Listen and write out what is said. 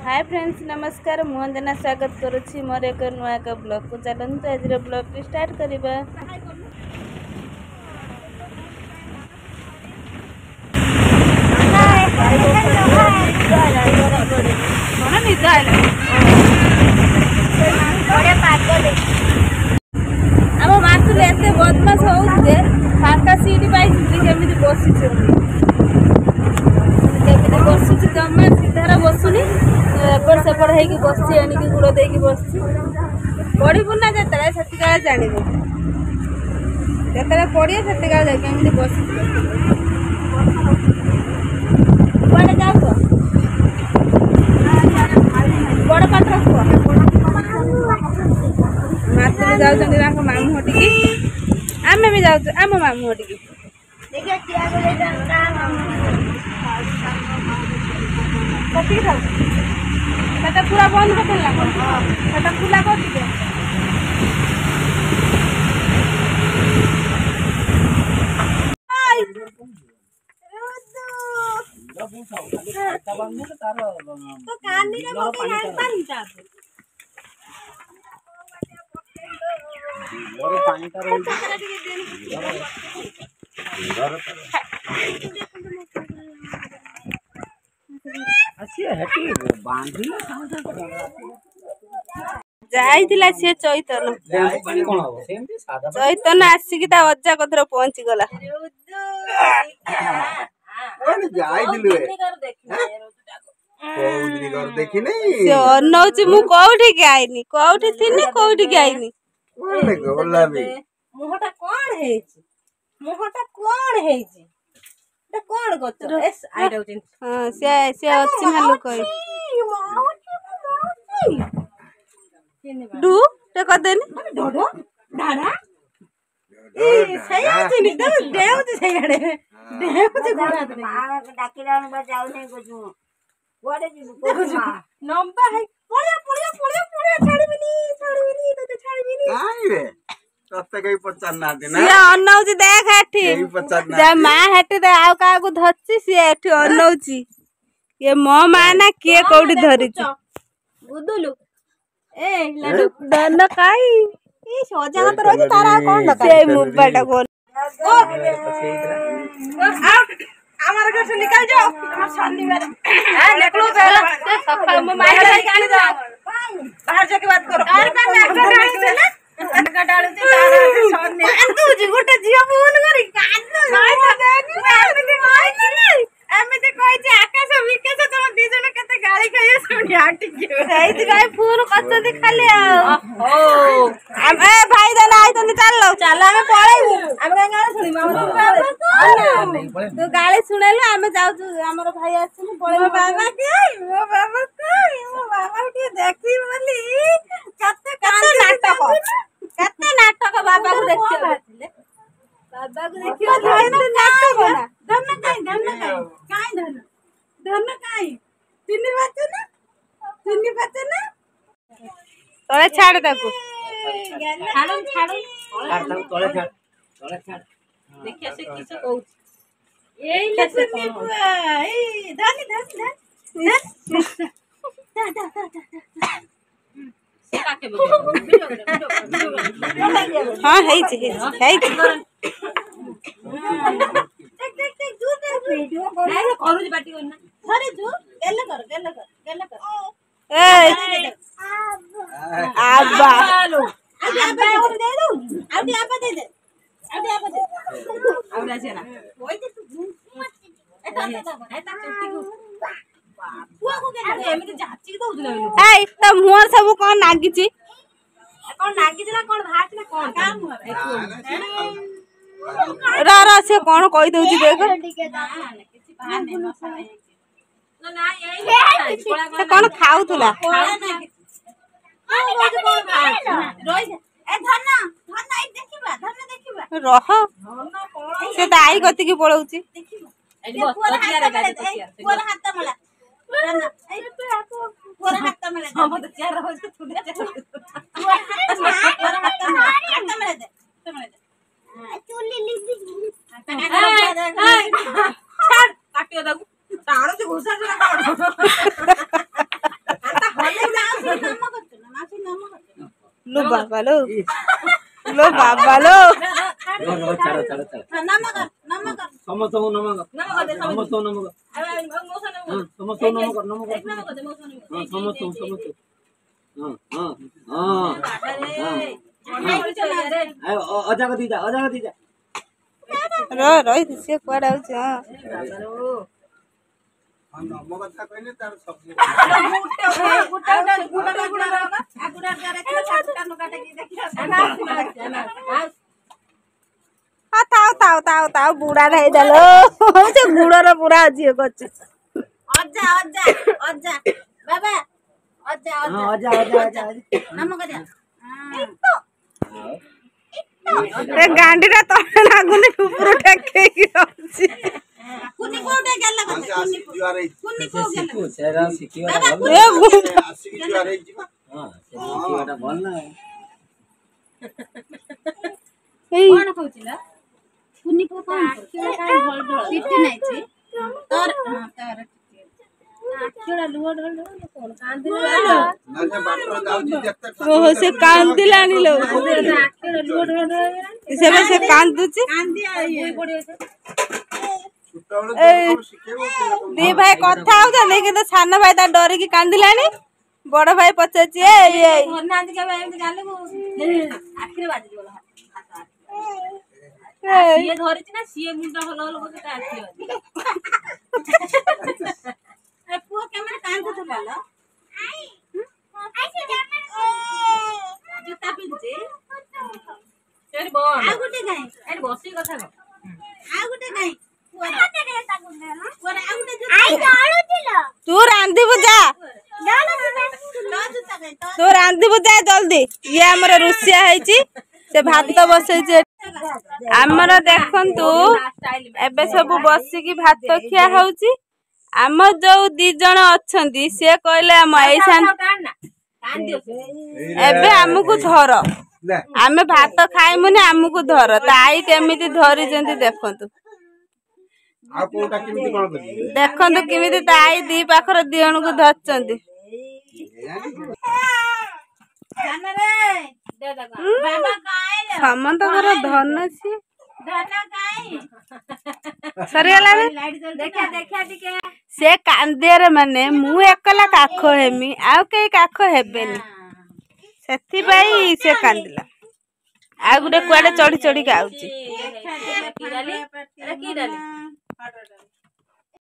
Hi friends नमस्कार मुंजना स्वागत करुच्ची मोर एक नुआ एक ब्लॉग को चलते आज ब्लॉग स्टार्ट करवा। आम मातुल एत बदमाश हो फांका सीट पाई बसी बसुची जमा सीधार बसुनी एपट सेपट होगी बस आनिक गुड़ दे बस पढ़ू ना जो से जानव जो पढ़े से कमी बस कड़े जाऊ बड़ पात्र मातुल जाऊँ मामू हटिकी आम भी जाऊँ आम मामू हटिकी पूरा बंद कर खुला कर जाइला सी चैतन चैतन आसिक अजा कथर पहुंची गला अनौची मु कौटी आईनी कौटी थी कौटी आईनी मुहटा कौन है मुहटा कौन है कौन हाँ से अच्छी ना लोक डू टे करदेनी ढोढो ढाढा ए सही अछि नि त देउति सहीडे देउति घोड़ा त डाकिला न जाउ नै गोजु गोडे जिनु नंबा है पड़िया छाड़बिनी तते छाड़बिनी काई रे तते कई पचारना दे ना ये अनौची देख हेठी जा मां हेठी दे आउ का को धरची से हेठी अनौची ये मो मां ना के कोडी धरिची बुदुलु ए लडु दन काई ई सोजा त रही तारा कोन लगा से मुब्बाटा कोन ओ आउट हमारे घर से निकल जाओ हमार शनिवार हां निकलो पहला से सफा में मार के जा बाहर जाके बात करो और का डाल दे ना का डाल दे तारा से सोने तू जी गोटे जियो फोन करी एमिति कोइ जे आकाश विकास तुम दी जण कते गाली खाइए सुनी आटी के सही गाय फोन कच्चे खाली ओ हम ए भाई दना आई तने चलो चल हम पळाइबू हम गाय गाली सुनी मामा तू गाली सुनेलो हम जाऊ हमर भाई आछन पळाइबू बाबा के देखी बोली कते नाटक बाबा को देखियो बाबा को देखियो नाटक बना धन काई तिनी बच्चे ना तोले छाड़ ताको छाड़ो तोले छाड़ देखिए से किछ कहू एई लसनी बुआ ए धन हाँ है वीडियो करू बाटी करना थरे जो गेले कर ए आबा आबा और दे दो आबी आबा दे दे आबा छेना होय दे तू एता चुट्टी को बुआ को के एमिति जाची दउला ए त मुहर सब कोन नागिची ना कोन भात ना कोन काम रा से कौन कही दउची देख से कौन खाउतला रह से त आई गति की पळौची लो बाबा लो लो बाबा लो रही सी कुआड़े नम कथा कहले तार सब ताऊ ताऊ ताऊ ताऊ बुढ़ा नहीं देलो से गुड़र पूरा झील कर अज्जा अज्जा अज्जा बाबा अज्जा अज्जा अज्जा नम करिया ए गांडीरा तले लागुनी ऊपर टेके की अछि कुनी कोटे गेला आसी जुआर कुनी को गेला सेरा सिकिवा ए गुंडा आसी जुआर हां सिकिवाटा भल ना कोन कहउचिला कुनी को कोन केला काय भल भल पिटी नाही छी तर तर केला लुआ ढल कोन कांदिला ना से बाटर जाउची जत्ते ओ से कांदिलानी लो केला लुआ ढल से कांदुची कांदी आई पड़ी छै दी भाई कथा होता कि सान भाई ता डर की कांदिलानी बड़ भाई पचाची नांदी के एमती गाले को आखिर बाजी बोला ये धरि छी ना सीए मुंडा हल हल को ता आखिर ए पुओ केमन कांद तो बाला आई से जामे जूता पिनजे तेरी बो आ गुटे गाय ए बसी कथा को आ गुटे गाय तू रांधिबु जा तू रांधिबु जा जल्दी ये हमर रुसिया हैची से भात बसै छे हमर देखंतु एबे सब बसी की भात खिया होउची हम जो दी जण अछंती से कहले हम ऐसान एबे हमकु धर आमे भात खाइमुनी हमकु धर ताई केमिति धरि जंती देखंतु आ कोटा किमिति कोन करी देखंतु केमिति ताई दी पाखर दियण को धरचंती जान रे दे दे बाबा काहे समंत घर धन छी धन काहे सरियाला रे देखा देखा टिके से कांदेर माने मु एकला काखो हेमी आ के काखो हेबेनी सेथि भाई से कांदिला आ गुटे कुआडे चढ़ी चढ़ी गाउची की डाली